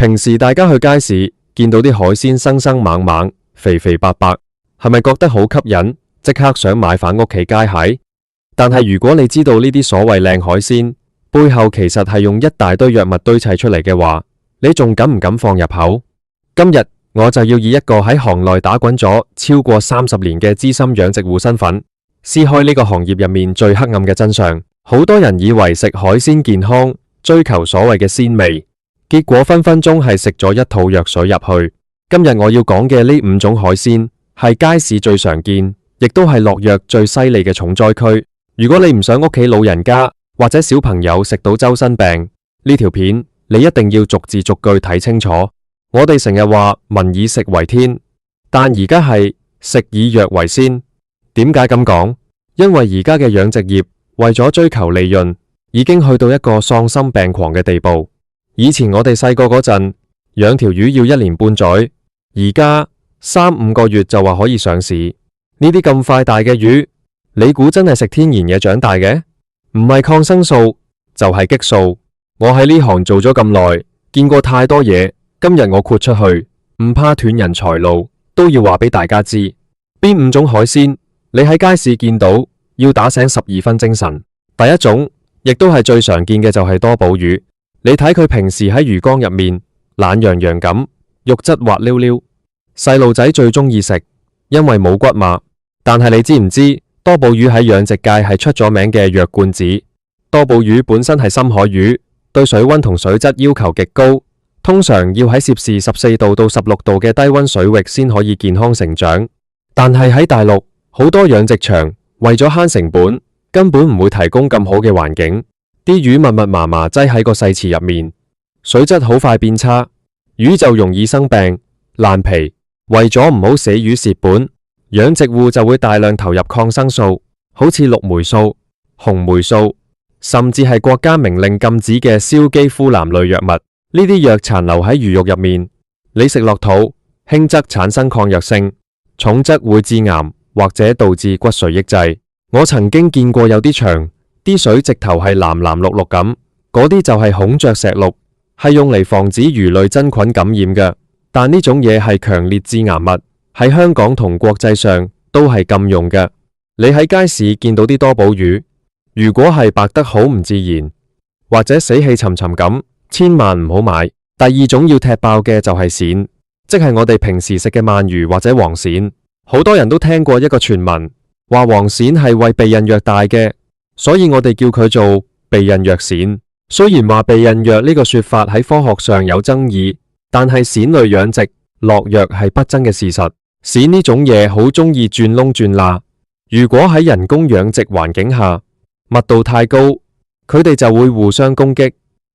平時大家去街市見到啲海鮮生生猛猛、肥肥白白，係咪覺得好吸引，即刻想買返屋企街蟹？但係如果你知道呢啲所謂靚海鮮背後其實係用一大堆藥物堆砌出嚟嘅話，你仲敢唔敢放入口？今日我就要以一個喺行內打滾咗超過30年嘅資深養殖戶身份，撕開呢個行業入面最黑暗嘅真相。好多人以為食海鮮健康，追求所謂嘅鮮味，結果分分鐘係食咗一肚藥水入去。今日我要講嘅呢5種海鮮係街市最常見，亦都係落藥最犀利嘅重災區。如果你唔想屋企老人家或者小朋友食到周身病，呢條片你一定要逐字逐句睇清楚。我哋成日話民以食為天，但而家係食以藥為先。點解咁講？因為而家嘅養殖業為咗追求利潤，已經去到一個喪心病狂嘅地步。以前我哋細個嗰陣養條魚要1年半載，而家3-5個月就話可以上市。呢啲咁快大嘅魚，你估真係食天然嘢長大嘅？唔係抗生素就係激素。我喺呢行做咗咁耐，見過太多嘢。今日我豁出去，唔怕斷人財路，都要話俾大家知，邊5種海鮮你喺街市見到要打醒12分精神。第一種亦都係最常見嘅就係多寶魚。你睇佢平時喺魚缸入面懶洋洋咁，肉質滑溜溜，細路仔最中意食，因為冇骨嘛。但係你知唔知多寶魚喺養殖界係出咗名嘅藥罐子？多寶魚本身係深海魚，對水溫同水質要求極高。通常要喺攝氏14度到16度嘅低溫水域先可以健康成長，但係喺大陸好多養殖場為咗慳成本，根本唔會提供咁好嘅環境，啲魚密密麻麻擠喺個細池入面，水質好快變差，魚就容易生病爛皮。為咗唔好死魚蝕本，養殖戶就會大量投入抗生素，好似綠霉素、紅霉素，甚至係國家明令禁止嘅硝基呋喃類藥物。呢啲藥殘留喺魚肉入面，你食落肚，輕則產生抗藥性，重則會致癌或者導致骨髓抑制。我曾經見過有啲場，啲水直頭係藍藍綠綠咁，嗰啲就係孔雀石綠，係用嚟防止魚類真菌感染嘅。但呢種嘢係強烈致癌物，喺香港同國際上都係禁用嘅。你喺街市見到啲多寶魚，如果係白得好唔自然，或者死氣沉沉咁，千萬唔好買。第二種要踢爆嘅就係鱔，即係我哋平時食嘅鰻魚或者黃鱔。好多人都聽過一個傳聞，話黃鱔係為避孕藥大嘅，所以我哋叫佢做避孕藥鱔。雖然話避孕藥呢個說法喺科學上有爭議，但係鱔類養殖落藥係不爭嘅事實。鱔呢種嘢好中意轉窿轉罅，如果喺人工養殖環境下密度太高，佢哋就會互相攻擊，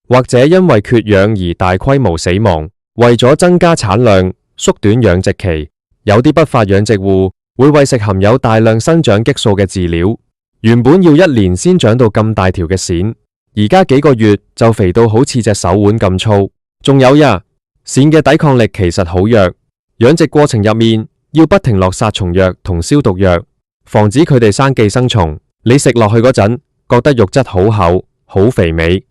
或者因為缺氧而大規模死亡。為咗增加產量，縮短養殖期，有啲不法養殖戶會餵食含有大量生長激素嘅飼料，原本要1年先長到咁大條嘅鱔，而家幾個月就肥到好似隻手腕咁粗。仲有呀，鱔嘅抵抗力其實好弱，養殖過程入面要不停落殺蟲藥同消毒藥，防止佢哋生寄生蟲。你食落去嗰陣，覺得肉質好厚、好肥美，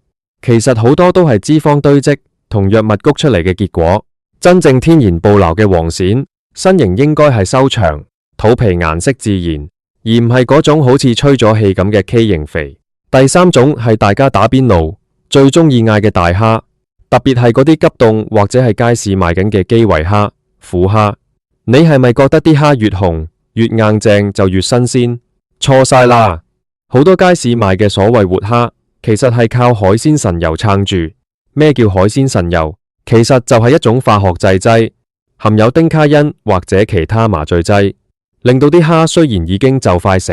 其實好多都係脂肪堆積同藥物谷出嚟嘅結果。真正天然捕撈嘅黃鱔，身形應該係修長，肚皮顏色自然，而唔係嗰種好似吹咗氣咁嘅畸形肥。第三種係大家打邊爐最中意嗌嘅大蝦，特別係嗰啲急凍或者係街市賣緊嘅基圍蝦、虎蝦。你係咪覺得啲蝦越紅越硬淨就越新鮮？錯晒啦！好多街市賣嘅所謂活蝦，其實係靠海鮮神油撐住。咩叫海鮮神油？其實就係一種化學製劑，含有丁卡因或者其他麻醉劑，令到啲蝦雖然已經就快死，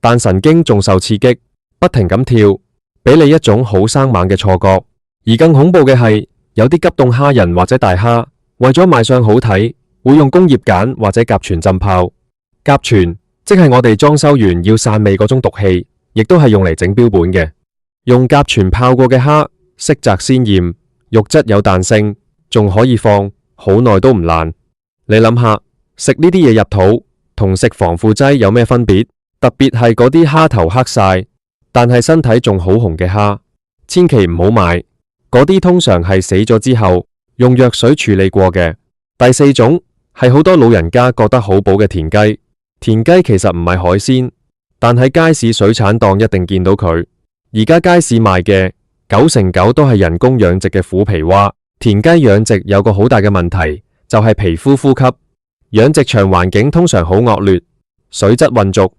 但神經仲受刺激，不停咁跳，俾你一種好生猛嘅錯覺。而更恐怖嘅係，有啲急凍蝦仁或者大蝦，為咗賣相好睇，會用工業鹼或者甲醛浸泡。甲醛即係我哋裝修完要散味嗰種毒氣，亦都係用嚟整標本嘅。用甲醛泡過嘅蝦，色澤鮮艷，肉質有彈性，仲可以放好耐都唔爛。你諗下，食呢啲嘢入肚同食防腐劑有咩分別？特別係嗰啲蝦頭黑晒，但係身體仲好紅嘅蝦，千祈唔好買。嗰啲通常係死咗之後用藥水處理過嘅。第四種係好多老人家覺得好補嘅田雞。田雞其實唔係海鮮，但喺街市水產檔一定見到佢。而家街市賣嘅9成9都係人工養殖嘅虎皮蛙。田雞養殖有個好大嘅問題，就係皮膚呼吸。養殖場環境通常好惡劣，水質混濁，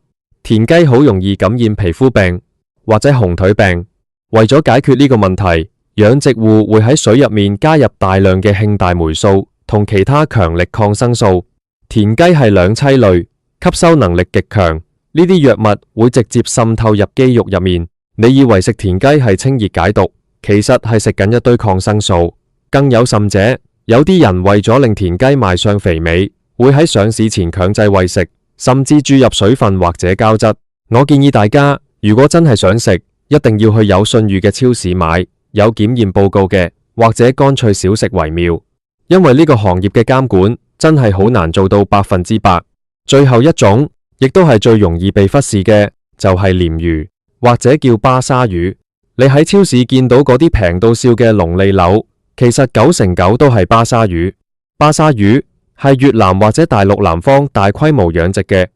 田雞好容易感染皮膚病或者紅腿病。為咗解決呢個問題，養殖戶會喺水入面加入大量嘅慶大霉素同其他強力抗生素。田雞係兩棲類，吸收能力極強，呢啲藥物會直接滲透入肌肉入面。你以為食田雞係清熱解毒，其實係食緊一堆抗生素。更有甚者，有啲人為咗令田雞賣相肥美，會喺上市前強制餵食，甚至注入水分或者膠質。我建議大家，如果真係想食，一定要去有信譽嘅超市買，有檢驗報告嘅，或者乾脆少食為妙。因為呢個行業嘅監管真係好難做到100%。最後一種，亦都係最容易被忽視嘅，就係鯰魚或者叫巴沙魚。你喺超市見到嗰啲平到笑嘅龍脷柳，其實9成9都係巴沙魚。巴沙魚係越南或者大陸南方大規模養殖嘅，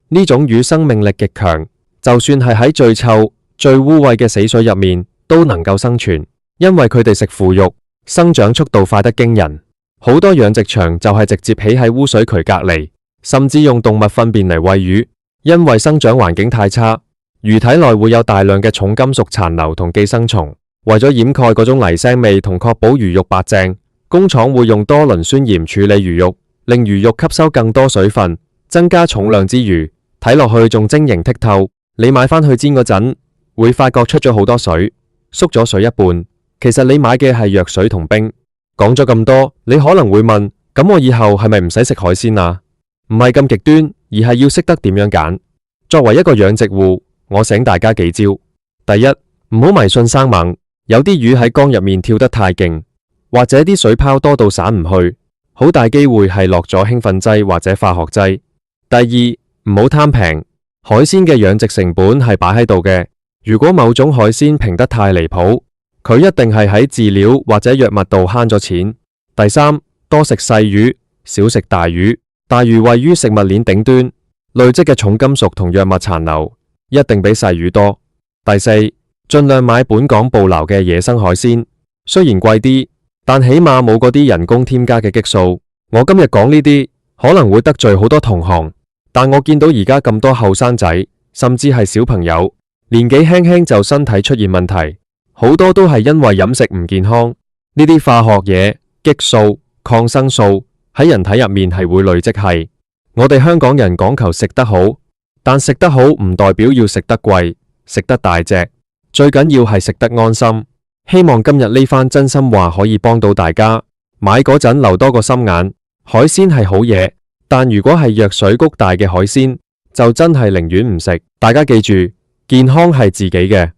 呢種魚生命力極強，就算係喺最臭、最污穢嘅死水入面都能夠生存，因為佢哋食腐肉，生長速度快得驚人。好多養殖場就係直接起喺污水渠隔離，甚至用動物糞便嚟餵魚，因為生長環境太差，魚體內會有大量嘅重金屬殘留同寄生蟲。為咗掩蓋嗰種泥腥味同確保魚肉白淨，工廠會用多磷酸鹽處理魚肉，令魚肉吸收更多水分，增加重量之餘，睇落去仲晶瑩剔透。你買返去煎嗰陣，會發覺出咗好多水，縮咗水一半。其實你買嘅係藥水同冰。講咗咁多，你可能會問，咁我以後係咪唔使食海鮮啊？唔係咁極端，而係要識得點樣揀。作為一個養殖戶，我醒大家幾招。第一，唔好迷信生猛，有啲魚喺缸入面跳得太勁，或者啲水泡多到散唔去，好大機會係落咗興奮劑或者化學劑。第二，唔好貪平，海鮮嘅養殖成本係擺喺度嘅。如果某種海鮮平得太離譜，佢一定係喺飼料或者藥物度慳咗錢。第三，多食細魚，少食大魚。大魚位於食物鏈頂端，累積嘅重金屬同藥物殘留一定比細魚多。第四，盡量買本港捕撈嘅野生海鮮，雖然貴啲，但起碼冇嗰啲人工添加嘅激素。我今日講呢啲可能會得罪好多同行，但我見到而家咁多後生仔，甚至係小朋友，年紀輕輕就身體出現問題。好多都係因為飲食唔健康，呢啲化學嘢、激素、抗生素喺人體入面係會累積係。我哋香港人講求食得好，但食得好唔代表要食得貴、食得大隻，最緊要係食得安心。希望今日呢番真心話可以幫到大家。買嗰陣留多個心眼，海鮮係好嘢，但如果係藥水谷大嘅海鮮，就真係寧願唔食。大家記住，健康係自己嘅。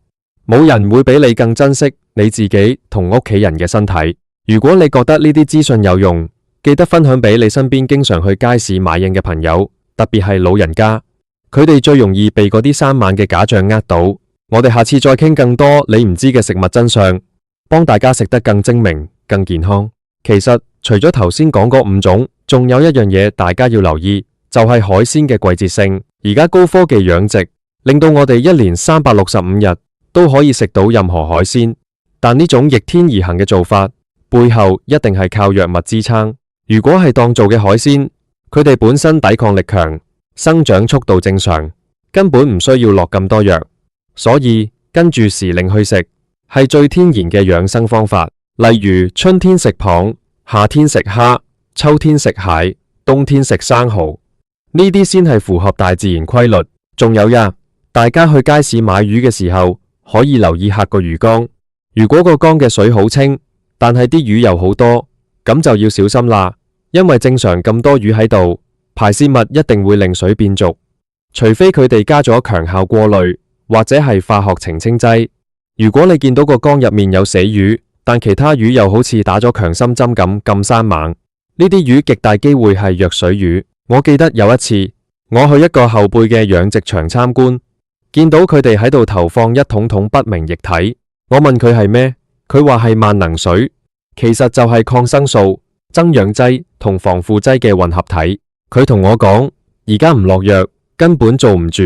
冇人會比你更珍惜你自己同屋企人嘅身體。如果你覺得呢啲資訊有用，記得分享俾你身邊經常去街市買嘢嘅朋友，特別係老人家，佢哋最容易被嗰啲生猛嘅假象呃到。我哋下次再傾更多你唔知嘅食物真相，幫大家食得更精明、更健康。其實除咗頭先講嗰5種，仲有一樣嘢大家要留意，就係海鮮嘅季節性。而家高科技養殖，令到我哋一年365日都可以食到任何海鮮，但呢種逆天而行嘅做法，背後一定係靠藥物支撐。如果係當造嘅海鮮，佢哋本身抵抗力強，生長速度正常，根本唔需要落咁多藥，所以跟住時令去食係最天然嘅養生方法。例如春天食蚌，夏天食蝦，秋天食蟹，冬天食生蠔，呢啲先係符合大自然規律。仲有呀，大家去街市買魚嘅時候，可以留意下個魚缸，如果個缸嘅水好清，但係啲魚又好多，咁就要小心啦。因為正常咁多魚喺度，排泄物一定會令水變濁，除非佢哋加咗強效過濾或者係化學澄清劑。如果你見到個缸入面有死魚，但其他魚又好似打咗強心針咁生猛，呢啲魚極大機會係藥水魚。我記得有一次，我去一個後輩嘅養殖場參觀，見到佢哋喺度投放一桶桶不明液體，我問佢係咩，佢話係萬能水。其實就係抗生素、增氧劑同防腐劑嘅混合體。佢同我講，而家唔落藥根本做唔住，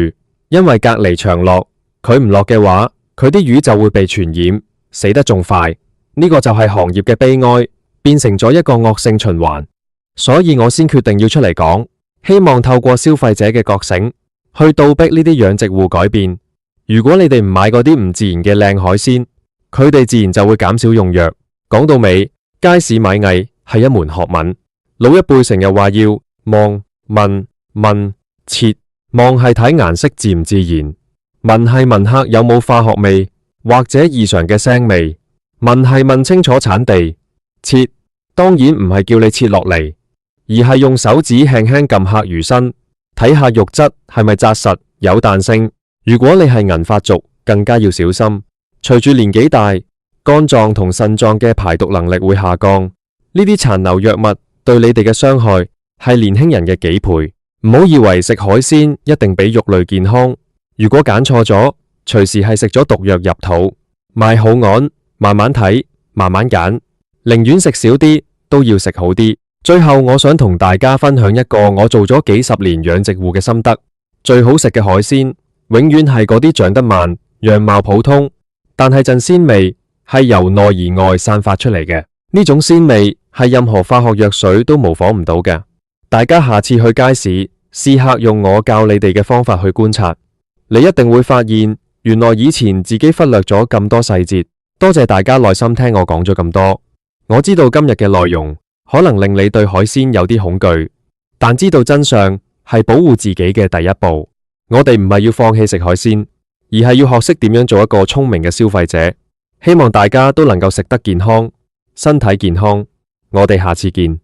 因為隔離場落，佢唔落嘅話，佢啲魚就會被傳染，死得仲快。呢個就係行業嘅悲哀，變成咗一個惡性循環。所以我先決定要出嚟講，希望透過消費者嘅覺醒，去倒逼呢啲養殖戶改變。如果你哋唔買嗰啲唔自然嘅靚海鮮，佢哋自然就會減少用藥。講到尾，街市買藝係一門學問。老一輩成日話要望、聞、問、切。望係睇顏色自唔自然，聞係聞客有冇化學味或者異常嘅腥味，問係問清楚產地。切當然唔係叫你切落嚟，而係用手指輕輕撳下魚身，睇下肉質係咪紮實有彈性。如果你係銀髮族，更加要小心。隨住年紀大，肝臟同腎臟嘅排毒能力會下降，呢啲殘留藥物對你哋嘅傷害係年輕人嘅幾倍。唔好以為食海鮮一定比肉類健康，如果揀錯咗，隨時係食咗毒藥入肚。買好岸，慢慢睇，慢慢揀，寧願食少啲都要食好啲。最後我想同大家分享一個我做咗幾十年養殖戶嘅心得。最好食嘅海鮮永遠係嗰啲長得慢、樣貌普通，但係陣鮮味係由內而外散發出嚟嘅。呢種鮮味係任何化學藥水都模仿唔到嘅。大家下次去街市試下用我教你哋嘅方法去觀察，你一定會發現原來以前自己忽略咗咁多細節。多謝大家耐心聽我講咗咁多。我知道今日嘅內容可能令你對海鮮有啲恐懼，但知道真相係保護自己嘅第一步。我哋唔係要放棄食海鮮，而係要學識點樣做一個聰明嘅消費者。希望大家都能夠食得健康，身體健康。我哋下次見。